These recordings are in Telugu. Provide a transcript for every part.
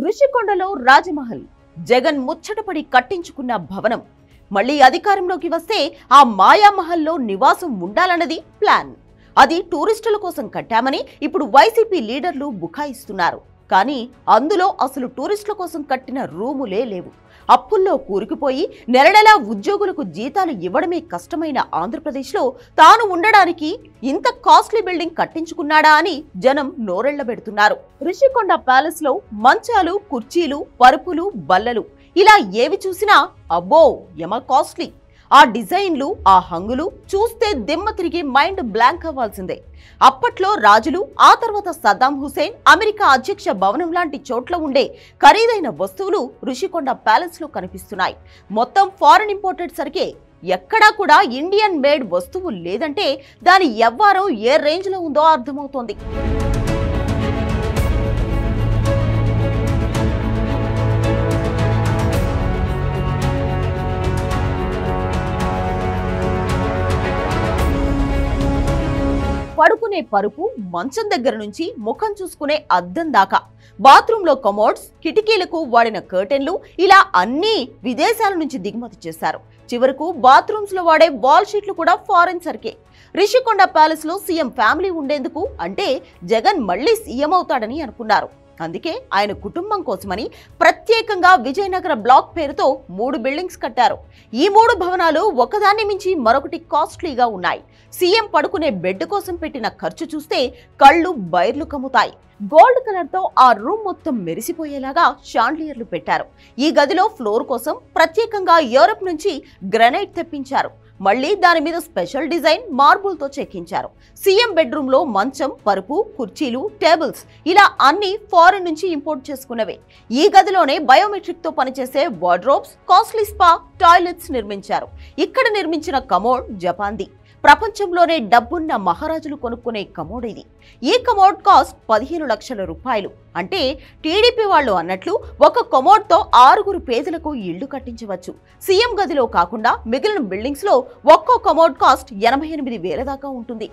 ఋషికొండలో రాజమహల్ జగన్ ముచ్చటపడి కట్టించుకున్న భవనం మళ్ళీ అధికారంలోకి వస్తే ఆ మాయామహల్లో నివాసం ఉండాలన్నది ప్లాన్. అది టూరిస్టుల కోసం కట్టామని ఇప్పుడు వైసీపీ లీడర్లు బుకాయిస్తున్నారు. కానీ అందులో అసలు టూరిస్టుల కోసం కట్టిన రూములే లేవు. అప్పుల్లో కూరుకుపోయి నెలనెలా ఉద్యోగులకు జీతాలు ఇవ్వడమే కష్టమైన ఆంధ్రప్రదేశ్లో తాను ఉండడానికి ఇంత కాస్ట్లీ బిల్డింగ్ కట్టించుకున్నాడా అని జనం నోరెళ్లబెడుతున్నారు. ఋషికొండ ప్యాలెస్ లో మంచాలు, కుర్చీలు, పరుపులు, బల్లలు ఇలా ఏవి చూసినా అబ్బో యమ కాస్ట్లీ. ఆ డిజైన్లు, ఆ హంగులు చూస్తే దిమ్మ తిరిగి మైండ్ బ్లాంక్ అవ్వాల్సిందే. అప్పట్లో రాజులు, ఆ తర్వాత సద్దాం హుసేన్, అమెరికా అధ్యక్ష భవనం లాంటి చోట్ల ఉండే ఖరీదైన వస్తువులు ఋషికొండ ప్యాలెస్ లో కనిపిస్తున్నాయి. మొత్తం ఫారెన్ ఇంపోర్టెడ్ సరికే. ఎక్కడా కూడా ఇండియన్ మేడ్ వస్తువు లేదంటే దాని ఎవ్వారం ఏ రేంజ్ లో ఉందో అర్థమవుతోంది. పడుకునే పరుపు, మంచం దగ్గర నుంచి ముఖం చూసుకునే అద్దం దాకా, బాత్రూంలో కమోడ్స్, కిటికీలకు వాడిన కర్టెన్లు ఇలా అన్నీ విదేశాల నుంచి దిగుమతి చేశారు. చివరకు బాత్రూమ్స్ లో వాడే వాల్ షీట్లు కూడా ఫారెన్ సరికే. రిషికొండ ప్యాలెస్ లో సీఎం ఫ్యామిలీ ఉండేందుకు, అంటే జగన్ మళ్లీ సీఎం అవుతాడని అనుకున్నారు. అందుకే ఆయన కుటుంబం కోసమని ప్రత్యేకంగా విజయనగర బ్లాక్ పేరుతో 3 బిల్డింగ్స్ కట్టారు. ఈ 3 భవనాలు ఒకదాన్ని మించి మరొకటి కాస్ట్లీగా ఉన్నాయి. సీఎం పడుకునే బెడ్ కోసం పెట్టిన ఖర్చు చూస్తే కళ్ళు బైర్లు కమ్ముతాయి. గోల్డ్ కలర్ తో ఆ రూమ్ మొత్తం మెరిసిపోయేలాగా షాండ్లియర్లు పెట్టారు. ఈ గదిలో ఫ్లోర్ కోసం ప్రత్యేకంగా యూరప్ నుంచి గ్రానైట్ తెప్పించారు. మళ్లీ దాని మీద స్పెషల్ డిజైన్ మార్బుల్ తో చెక్కించారు. సీఎం బెడ్రూమ్ లో మంచం, పరుపు, కుర్చీలు, టేబుల్స్ ఇలా అన్ని ఫారెన్ నుంచి ఇంపోర్ట్ చేసుకున్నవే. ఈ గదిలోనే బయోమెట్రిక్ తో పనిచేసే వార్డ్రోబ్స్, కాస్ట్లీ స్పా, టాయిలెట్స్ నిర్మించారు. ఇక్కడ నిర్మించిన కమోడ్ జపాన్ది. ప్రపంచంలోనే డబ్బున్న మహారాజులు కొనుక్కునే కమోడ్ ఇది. ఈ కమోడ్ కాస్ట్ 15 లక్షల రూపాయలు. అంటే టీడీపీ వాళ్ళు అన్నట్లు ఒక కమోడ్ తో 6 పేదలకు ఇళ్లు కట్టించవచ్చు. సీఎం గదిలో కాకుండా మిగిలిన బిల్డింగ్స్ లో ఒక్కో కమోడ్ కాస్ట్ 88,000 దాకా ఉంటుంది.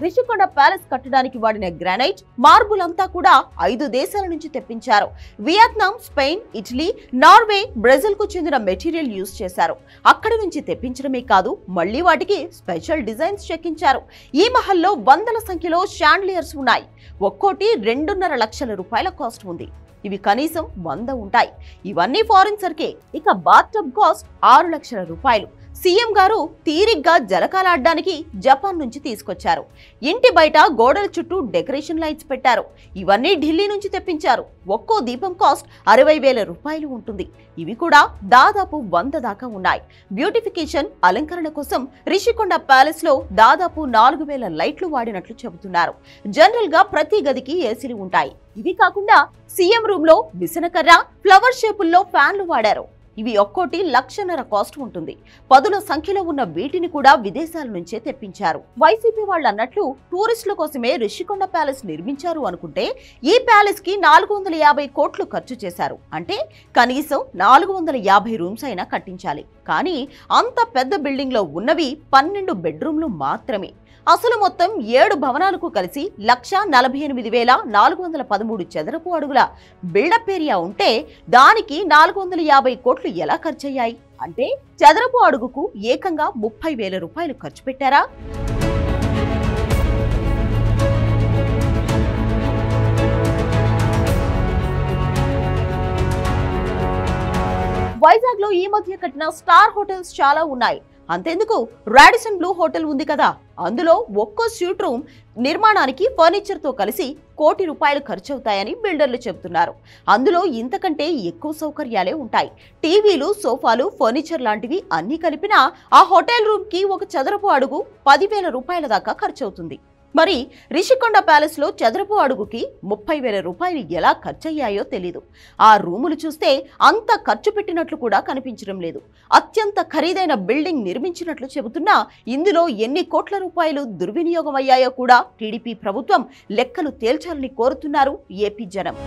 రిషికొండ ప్యాలెస్ కట్టడానికి వాడిన గ్రానైట్, మార్బుల్ అంతా కూడా 5 దేశాల నుంచి తెప్పించారు. Vietnam, Spain, Italy, Norway, Brazil కు చెందిన మెటీరియల్ యూజ్ చేశారు. అక్కడి నుంచి తెప్పించడమే కాదు, మళ్లీ వాటికి స్పెషల్ డిజైన్స్ చెక్కించారు. ఈ మహల్లో వందల సంఖ్యలో షాండ్లియర్స్ ఉన్నాయి. ఒక్కోటి 2.5 లక్షల రూపాయల కాస్ట్ ఉంది. ఇవి కనీసం 100 ఉంటాయి. ఇవన్నీ ఫారిన్ సరికే. ఇక బాత్ టబ్ కాస్ట్ 6 లక్షల రూపాయలు. సీఎం గారు తీరిగ్గా జలకాలాడడానికి జపాన్ నుంచి తీసుకొచ్చారు. ఇంటి బయట గోడల చుట్టూ డెకరేషన్ లైట్స్ పెట్టారు. ఇవన్నీ ఢిల్లీ నుంచి తెప్పించారు. ఒక్కో దీపం కాస్ట్ 60,000 రూపాయలు ఉంటుంది. ఇవి కూడా దాదాపు 100 దాకా ఉన్నాయి. బ్యూటిఫికేషన్, అలంకరణ కోసం రిషికొండ ప్యాలెస్ లో దాదాపు 4,000 లైట్లు వాడినట్లు చెబుతున్నారు. జనరల్ గా ప్రతి గదికి ఏసీలు ఉంటాయి. ఇవి కాకుండా సీఎం రూమ్ లో విసనకర్ర, ఫ్లవర్ షేపుల్లో ఫ్యాన్లు వాడారు. ఇవి ఒక్కోటి 1.5 లక్షల కాస్ట్ ఉంటుంది. 10ల సంఖ్యలో ఉన్న వీటిని కూడా విదేశాల నుంచే తెప్పించారు. వైసీపీ వాళ్ళు అన్నట్లు టూరిస్టుల కోసమే రిషికొండ ప్యాలెస్ నిర్మించారు అనుకుంటే ఈ ప్యాలెస్ కి 450 కోట్లు ఖర్చు చేశారు. అంటే కనీసం 450 రూమ్స్ అయినా కట్టించాలి. కానీ అంత పెద్ద బిల్డింగ్ లో ఉన్నవి 12 బెడ్రూమ్లు మాత్రమే. అసలు మొత్తం 7 భవనాలకు కలిసి 1,48,413 చదరపు అడుగుల బిల్డప్ ఏరియా ఉంటే దానికి 450 కోట్లు ఎలా ఖర్చయ్యాయి? అంటే చదరపు అడుగుకు ఏకంగా 30,000 రూపాయలు ఖర్చు పెట్టారా? వైజాగ్ లో ఈ మధ్య కట్టిన స్టార్ హోటల్స్ చాలా ఉన్నాయి. అంతెందుకు, రాడిసన్ బ్లూ హోటల్ ఉంది కదా, అందులో ఒక్కో స్యూట్ రూమ్ నిర్మాణానికి ఫర్నిచర్ తో కలిసి 1 కోటి రూపాయలు ఖర్చవుతాయని బిల్డర్లు చెబుతున్నారు. అందులో ఇంతకంటే ఎక్కువ సౌకర్యాలే ఉంటాయి. టీవీలు, సోఫాలు, ఫర్నిచర్ లాంటివి అన్ని కలిపినా ఆ హోటల్ రూమ్ కి ఒక చదరపు అడుగు 10,000 రూపాయల దాకా ఖర్చవుతుంది. మరి రిషికొండ ప్యాలెస్ లో చదరపు అడుగుకి 30,000 రూపాయలు ఎలా ఖర్చయ్యాయో తెలీదు. ఆ రూములు చూస్తే అంత ఖర్చు పెట్టినట్లు కూడా కనిపించడం లేదు. అత్యంత ఖరీదైన బిల్డింగ్ నిర్మించినట్లు చెబుతున్నా ఇందులో ఎన్ని కోట్ల రూపాయలు దుర్వినియోగం అయ్యాయో కూడా టీడీపీ ప్రభుత్వం లెక్కలు తేల్చాలని కోరుతున్నారు ఏపీ జనం.